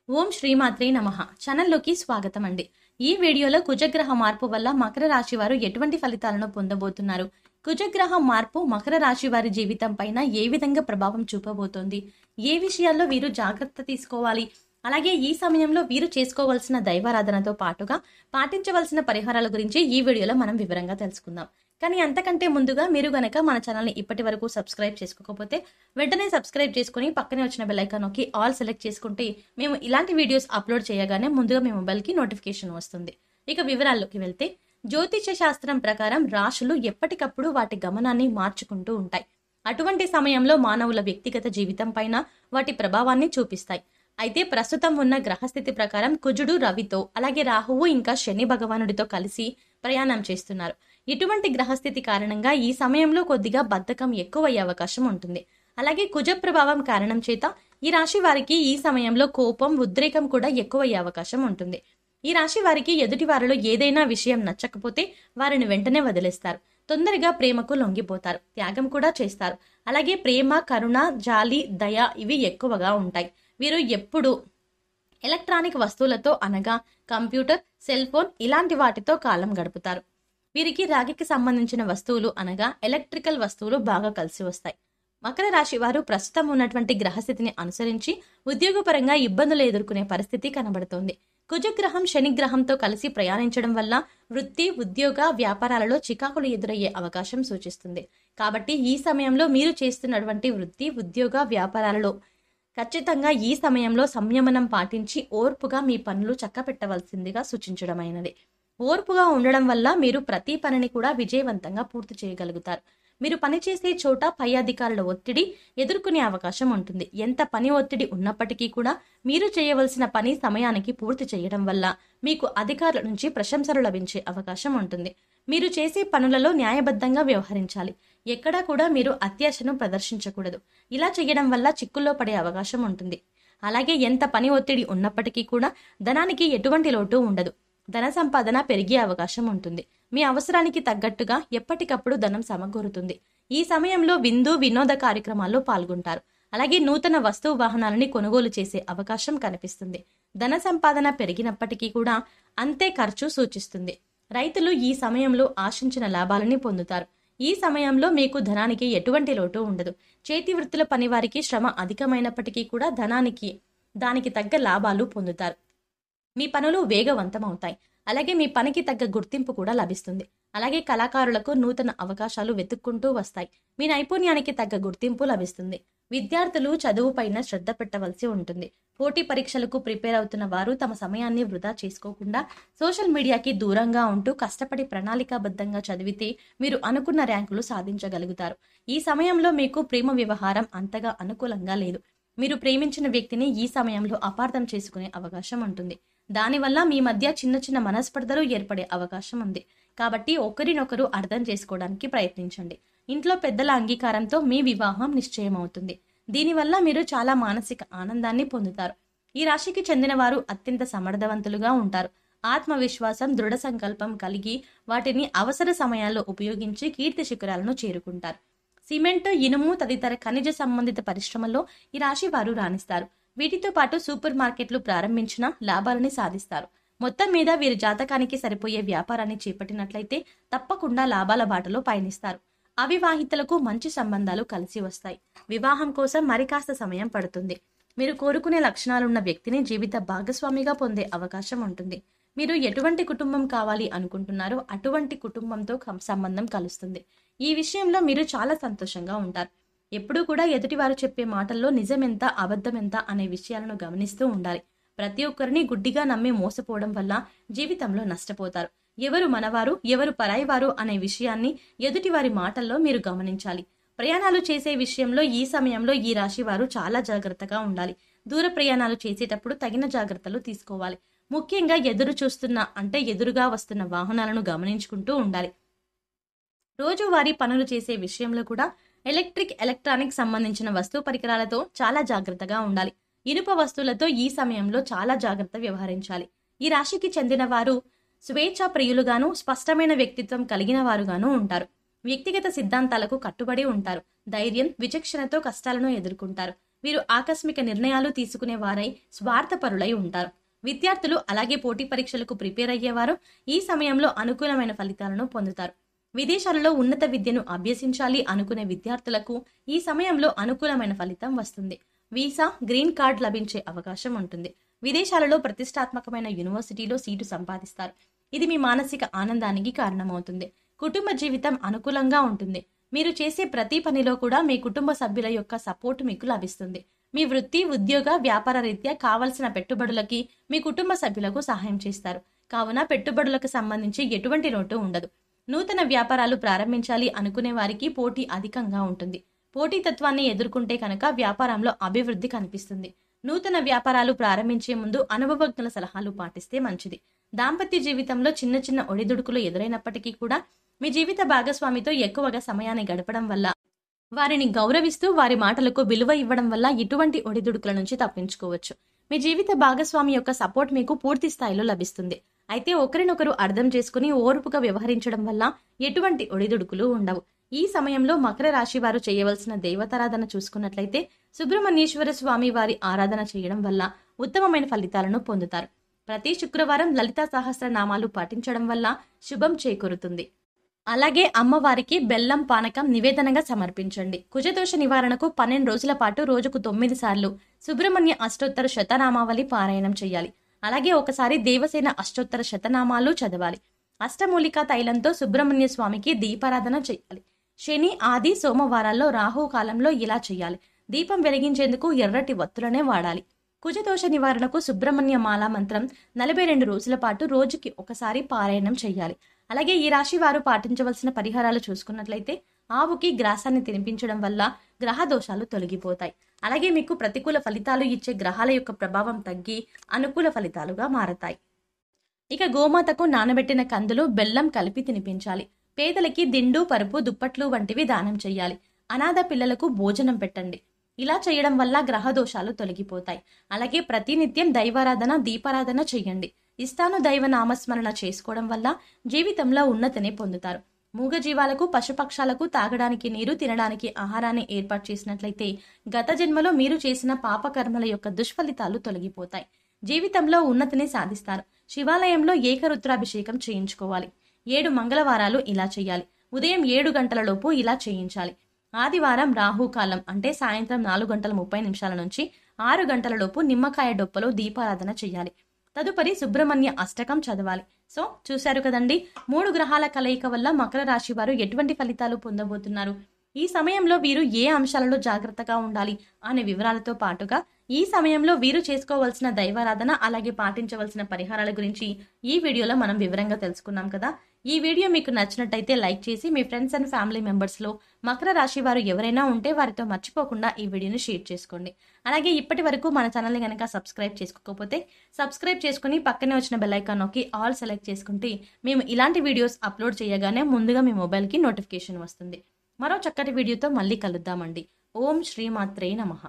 ఓం శ్రీమాత్రే నమః. ఛానల్లోకి స్వాగతం అండి. ఈ వీడియోలో కుజగ్రహ మార్పు వల్ల మకర రాశి వారు ఎటువంటి ఫలితాలను పొందబోతున్నారు, కుజగ్రహ మార్పు మకర రాశి వారి జీవితం పైన ఏ విధంగా ప్రభావం చూపబోతోంది, ఏ విషయాల్లో వీరు జాగ్రత్త తీసుకోవాలి, అలాగే ఈ సమయంలో వీరు చేసుకోవాల్సిన దైవారాధనతో పాటుగా పాటించవలసిన పరిహారాల గురించి ఈ వీడియోలో మనం వివరంగా తెలుసుకుందాం. కానీ అంతకంటే ముందుగా మీరు గనక మన ఛానల్ని ఇప్పటి వరకు సబ్స్క్రైబ్ చేసుకోకపోతే వెంటనే సబ్స్క్రైబ్ చేసుకుని పక్కనే వచ్చిన బెల్ ఐకాన్ నొక్కి ఆల్ సెలెక్ట్ చేసుకుంటే మేము ఇలాంటి వీడియోస్ అప్లోడ్ చేయగానే ముందుగా మీ మొబైల్కి నోటిఫికేషన్ వస్తుంది. ఇక వివరాల్లోకి వెళ్తే, జ్యోతిష శాస్త్రం ప్రకారం రాశులు ఎప్పటికప్పుడు వాటి గమనాన్ని మార్చుకుంటూ ఉంటాయి. అటువంటి సమయంలో మానవుల వ్యక్తిగత జీవితం పైన వాటి ప్రభావాన్ని చూపిస్తాయి. అయితే ప్రస్తుతం ఉన్న గ్రహస్థితి ప్రకారం కుజుడు రవితో, అలాగే రాహువు ఇంకా శని భగవానుడితో కలిసి ప్రయాణం చేస్తున్నారు. ఇటువంటి గ్రహస్థితి కారణంగా ఈ సమయంలో కొద్దిగా బద్ధకం ఎక్కువయ్యే అవకాశం ఉంటుంది. అలాగే కుజ ప్రభావం కారణం చేత ఈ రాశి వారికి ఈ సమయంలో కోపం, ఉద్రేకం కూడా ఎక్కువయ్యే అవకాశం ఉంటుంది. ఈ రాశి వారికి ఎదుటి వారిలో ఏదైనా విషయం నచ్చకపోతే వారిని వెంటనే వదిలేస్తారు. తొందరగా ప్రేమకు లొంగిపోతారు, త్యాగం కూడా చేస్తారు. అలాగే ప్రేమ, కరుణ, జాలి, దయ ఇవి ఎక్కువగా ఉంటాయి. వీరు ఎప్పుడు ఎలక్ట్రానిక్ వస్తువులతో అనగా కంప్యూటర్, సెల్ ఫోన్ ఇలాంటి వాటితో కాలం గడుపుతారు. వీరికి రాగికి సంబంధించిన వస్తువులు అనగా ఎలక్ట్రికల్ వస్తువులు బాగా కలిసి వస్తాయి. మకర రాశి వారు ప్రస్తుతం ఉన్నటువంటి గ్రహస్థితిని అనుసరించి ఉద్యోగపరంగా ఇబ్బందులు ఎదుర్కొనే పరిస్థితి కనబడుతోంది. కుజగ్రహం శనిగ్రహంతో కలిసి ప్రయాణించడం వల్ల వృత్తి, ఉద్యోగ, వ్యాపారాలలో చికాకులు ఎదురయ్యే అవకాశం సూచిస్తుంది. కాబట్టి ఈ సమయంలో మీరు చేస్తున్నటువంటి వృత్తి, ఉద్యోగ, వ్యాపారాలలో ఖచ్చితంగా ఈ సమయంలో సంయమనం పాటించి ఓర్పుగా మీ పనులు చక్కబెట్టవలసిందిగా సూచించడమైనది. ఓర్పుగా ఉండడం వల్ల మీరు ప్రతి పనిని కూడా విజయవంతంగా పూర్తి చేయగలుగుతారు. మీరు పనిచేసే చోట పై అధికారుల ఒత్తిడి ఎదుర్కొనే అవకాశం ఉంటుంది. ఎంత పని ఒత్తిడి ఉన్నప్పటికీ కూడా మీరు చేయవలసిన పని సమయానికి పూర్తి చేయడం వల్ల మీకు అధికారుల నుంచి ప్రశంసలు లభించే అవకాశం ఉంటుంది. మీరు చేసే పనులలో న్యాయబద్ధంగా వ్యవహరించాలి. ఎక్కడా కూడా మీరు అత్యాశను ప్రదర్శించకూడదు. ఇలా చేయడం వల్ల చిక్కుల్లో పడే అవకాశం ఉంటుంది. అలాగే ఎంత పని ఒత్తిడి ఉన్నప్పటికీ కూడా ధనానికి ఎటువంటి లోటు ఉండదు. ధన సంపాదన పెరిగే అవకాశం ఉంటుంది. మీ అవసరానికి తగ్గట్టుగా ఎప్పటికప్పుడు ధనం సమకూరుతుంది. ఈ సమయంలో విందు, వినోద కార్యక్రమాల్లో పాల్గొంటారు. అలాగే నూతన వస్తు వాహనాలని కొనుగోలు చేసే అవకాశం కనిపిస్తుంది. ధన సంపాదన పెరిగినప్పటికీ కూడా అంతే ఖర్చు సూచిస్తుంది. రైతులు ఈ సమయంలో ఆశించిన లాభాలని పొందుతారు. ఈ సమయంలో మీకు ధనానికి ఎటువంటి లోటు ఉండదు. చేతి వృత్తుల పని వారికి శ్రమ అధికమైనప్పటికీ కూడా దానికి తగ్గ లాభాలు పొందుతారు. మీ పనులు వేగవంతమవుతాయి. అలాగే మీ పనికి తగ్గ గుర్తింపు కూడా లభిస్తుంది. అలాగే కళాకారులకు నూతన అవకాశాలు వెతుక్కుంటూ వస్తాయి. మీ నైపుణ్యానికి తగ్గ గుర్తింపు లభిస్తుంది. విద్యార్థులు చదువు పైన శ్రద్ధ పెట్టవలసి ఉంటుంది. పోటీ పరీక్షలకు ప్రిపేర్ అవుతున్న వారు తమ సమయాన్ని వృధా చేసుకోకుండా సోషల్ మీడియాకి దూరంగా ఉంటూ కష్టపడి ప్రణాళికాబద్ధంగా చదివితే మీరు అనుకున్న ర్యాంకులు సాధించగలుగుతారు. ఈ సమయంలో మీకు ప్రేమ వ్యవహారం అంతగా అనుకూలంగా లేదు. మీరు ప్రేమించిన వ్యక్తిని ఈ సమయంలో అపార్థం చేసుకునే అవకాశం ఉంటుంది. దానివల్ల మీ మధ్య చిన్న చిన్న మనస్పర్ధలు ఏర్పడే అవకాశం ఉంది. కాబట్టి ఒకరినొకరు అర్థం చేసుకోవడానికి ప్రయత్నించండి. ఇంట్లో పెద్దల అంగీకారంతో మీ వివాహం నిశ్చయమవుతుంది. దీనివల్ల మీరు చాలా మానసిక ఆనందాన్ని పొందుతారు. ఈ రాశికి చెందిన వారు అత్యంత సమర్థవంతులుగా ఉంటారు. ఆత్మవిశ్వాసం, దృఢ సంకల్పం కలిగి వాటిని అవసర సమయాల్లో ఉపయోగించి కీర్తి శిఖరాలను చేరుకుంటారు. సిమెంట్, ఇనుము తదితర ఖనిజ సంబంధిత పరిశ్రమల్లో ఈ రాశి వారు రాణిస్తారు. వీటితో పాటు సూపర్ మార్కెట్లు ప్రారంభించిన లాభాలని సాధిస్తారు. మొత్తం మీద వీరి జాతకానికి సరిపోయే వ్యాపారాన్ని చేపట్టినట్లయితే తప్పకుండా లాభాల బాటలో పయనిస్తారు. అవివాహితులకు మంచి సంబంధాలు కలిసి వస్తాయి. వివాహం కోసం మరి కాస్త సమయం పడుతుంది. మీరు కోరుకునే లక్షణాలున్న వ్యక్తిని జీవిత భాగస్వామిగా పొందే అవకాశం ఉంటుంది. మీరు ఎటువంటి కుటుంబం కావాలి అనుకుంటున్నారో అటువంటి కుటుంబంతో సంబంధం కలుస్తుంది. ఈ విషయంలో మీరు చాలా సంతోషంగా ఉంటారు. ఎప్పుడూ కూడా ఎదుటివారు చెప్పే మాటల్లో నిజమెంత, అబద్ధమెంత అనే విషయాలను గమనిస్తూ ఉండాలి. ప్రతి ఒక్కరిని గుడ్డిగా నమ్మి మోసపోవడం వల్ల జీవితంలో నష్టపోతారు. ఎవరు మనవారు, ఎవరు పరాయివారు అనే విషయాన్ని ఎదుటివారి మాటల్లో మీరు గమనించాలి. ప్రయాణాలు చేసే విషయంలో ఈ సమయంలో ఈ రాశి వారు చాలా జాగ్రత్తగా ఉండాలి. దూర ప్రయాణాలు చేసేటప్పుడు తగిన జాగ్రత్తలు తీసుకోవాలి. ముఖ్యంగా ఎదురుగా వస్తున్న వాహనాలను గమనించుకుంటూ ఉండాలి. రోజువారీ పనులు చేసే విషయంలో కూడా ఎలక్ట్రానిక్ సంబంధించిన వస్తు పరికరాలతో చాలా జాగ్రత్తగా ఉండాలి. ఇనుప వస్తువులతో ఈ సమయంలో చాలా జాగ్రత్త వ్యవహరించాలి. ఈ రాశికి చెందిన వారు స్వేచ్ఛ ప్రియులుగాను, స్పష్టమైన వ్యక్తిత్వం కలిగిన వారుగాను ఉంటారు. వ్యక్తిగత సిద్ధాంతాలకు కట్టుబడి ఉంటారు. ధైర్యం, విచక్షణతో కష్టాలను ఎదుర్కొంటారు. వీరు ఆకస్మిక నిర్ణయాలు తీసుకునే వారై స్వార్థపరులై ఉంటారు. విద్యార్థులు అలాగే పోటీ పరీక్షలకు ప్రిపేర్ అయ్యేవారు ఈ సమయంలో అనుకూలమైన ఫలితాలను పొందుతారు. విదేశాలలో ఉన్నత విద్యను అభ్యసించాలి అనుకునే విద్యార్థులకు ఈ సమయంలో అనుకూలమైన ఫలితం వస్తుంది. వీసా, గ్రీన్ కార్డ్ లభించే అవకాశం ఉంటుంది. విదేశాలలో ప్రతిష్టాత్మకమైన యూనివర్సిటీలో సీటు సంపాదిస్తారు. ఇది మీ మానసిక ఆనందానికి కారణమవుతుంది. కుటుంబ జీవితం అనుకూలంగా ఉంటుంది. మీరు చేసే ప్రతి పనిలో కూడా మీ కుటుంబ సభ్యుల యొక్క సపోర్ట్ మీకు లభిస్తుంది. మీ వృత్తి, ఉద్యోగ, వ్యాపార రీత్యా కావలసిన పెట్టుబడులకి మీ కుటుంబ సభ్యులకు సహాయం చేస్తారు. కావున పెట్టుబడులకు సంబంధించి ఎటువంటి లోటు ఉండదు. నూతన వ్యాపారాలు ప్రారంభించాలి అనుకునే వారికి పోటీ అధికంగా ఉంటుంది. పోటీతత్వాన్ని ఎదుర్కొంటే కనుక వ్యాపారంలో అభివృద్ధి కనిపిస్తుంది. నూతన వ్యాపారాలు ప్రారంభించే ముందు అనుభవజ్ఞుల సలహాలు పాటిస్తే మంచిది. దాంపత్య జీవితంలో చిన్న చిన్న ఒడిదుడుకులు ఎదురైనప్పటికీ కూడా మీ జీవిత భాగస్వామితో ఎక్కువగా సమయాన్ని గడపడం వల్ల, వారిని గౌరవిస్తూ వారి మాటలకు విలువ ఇవ్వడం వల్ల ఇటువంటి ఒడిదుడుకుల నుంచి తప్పించుకోవచ్చు. మీ జీవిత భాగస్వామి యొక్క సపోర్ట్ మీకు పూర్తి స్థాయిలో లభిస్తుంది. అయితే ఒకరినొకరు అర్థం చేసుకుని ఓర్పుగా వ్యవహరించడం వల్ల ఎటువంటి ఒడిదుడుకులు ఉండవు. ఈ సమయంలో మకర రాశి వారు చేయవలసిన దేవతారాధన చూసుకున్నట్లయితే సుబ్రహ్మణ్యేశ్వర స్వామి వారి ఆరాధన చేయడం వల్ల ఉత్తమమైన ఫలితాలను పొందుతారు. ప్రతి శుక్రవారం లలితా సహస్రనామాలు పాటించడం వల్ల శుభం చేకూరుతుంది. అలాగే అమ్మవారికి బెల్లం పానకం నివేదనగా సమర్పించండి. కుజదోష నివారణకు 12 రోజుల పాటు రోజుకు 9 సార్లు సుబ్రహ్మణ్య అష్టోత్తర శతనామావళి పారాయణం చేయాలి. అలాగే ఒకసారి దేవసేన అష్టోత్తర శతనామాలు చదవాలి. అష్టమూలికా తైలంతో సుబ్రహ్మణ్య స్వామికి దీపారాధన చేయాలి. శని, ఆది, సోమవారాల్లో రాహు కాలంలో ఇలా చేయాలి. దీపం వెలిగించేందుకు ఎర్రటి వత్తులనే వాడాలి. కుజదోష నివారణకు సుబ్రహ్మణ్య మాల మంత్రం 42 రోజుల పాటు రోజుకి ఒకసారి పారాయణం చేయాలి. అలాగే ఈ రాశి వారు పాటించవలసిన పరిహారాలు చూసుకున్నట్లయితే ఆవుకి గ్రాసాన్ని తినిపించడం వల్ల గ్రహ దోషాలు తొలగిపోతాయి. అలాగే మీకు ప్రతికూల ఫలితాలు ఇచ్చే గ్రహాల యొక్క ప్రభావం తగ్గి అనుకూల ఫలితాలుగా మారతాయి. ఇక గోమాతకు నానబెట్టిన కందులు, బెల్లం కలిపి తినిపించాలి. పేదలకి దిండు, పరుపు, దుప్పట్లు వంటివి దానం చేయాలి. అనాథ పిల్లలకు భోజనం పెట్టండి. ఇలా చేయడం వల్ల గ్రహ దోషాలు తొలగిపోతాయి. అలాగే ప్రతినిత్యం దైవారాధన, దీపారాధన చేయండి. ఇష్టాను దైవ నామస్మరణ చేసుకోవడం వల్ల జీవితంలో ఉన్నతిని పొందుతారు. మూగజీవాలకు, పశుపక్షాలకు తాగడానికి నీరు, తినడానికి ఆహారాన్ని ఏర్పాటు చేసినట్లయితే గత జన్మలో మీరు చేసిన పాపకర్మల యొక్క దుష్ఫలితాలు తొలగిపోతాయి. జీవితంలో ఉన్నతిని సాధిస్తారు. శివాలయంలో ఏకరుద్రాభిషేకం చేయించుకోవాలి. 7 మంగళవారాలు ఇలా చేయాలి. ఉదయం 7 గంటలలోపు ఇలా చేయించాలి. ఆదివారం రాహుకాలం అంటే సాయంత్రం 4:30 నుంచి 6 గంటలలోపు నిమ్మకాయ డొప్పలో దీపారాధన చేయాలి. తదుపరి సుబ్రహ్మణ్య అష్టకం చదవాలి. సో చూశారు కదండి, 3 గ్రహాల కలయిక వల్ల మకర రాశి వారు ఎటువంటి ఫలితాలు పొందబోతున్నారు, ఈ సమయంలో వీరు ఏ అంశాలలో జాగ్రత్తగా ఉండాలి అనే వివరాలతో పాటుగా ఈ సమయంలో వీరు చేసుకోవాల్సిన దైవారాధన అలాగే పాటించవలసిన పరిహారాల గురించి ఈ వీడియోలో మనం వివరంగా తెలుసుకున్నాం కదా. ఈ వీడియో మీకు నచ్చినట్టయితే లైక్ చేసి మీ ఫ్రెండ్స్ అండ్ ఫ్యామిలీ మెంబర్స్ లో మకర రాశి వారు ఎవరైనా ఉంటే వారితో మర్చిపోకుండా ఈ వీడియోని షేర్ చేసుకోండి. అలాగే ఇప్పటి వరకు మన ఛానల్ని కనుక సబ్స్క్రైబ్ చేసుకోకపోతే సబ్స్క్రైబ్ చేసుకుని పక్కనే వచ్చిన బెల్ ఐకాన్ నొక్కి ఆల్ సెలెక్ట్ చేసుకుంటే మేము ఇలాంటి వీడియోస్ అప్లోడ్ చేయగానే ముందుగా మీ మొబైల్కి నోటిఫికేషన్ వస్తుంది. మరో చక్కటి వీడియోతో మళ్ళీ కలుద్దామండి. ఓం శ్రీమాత్రే నమః.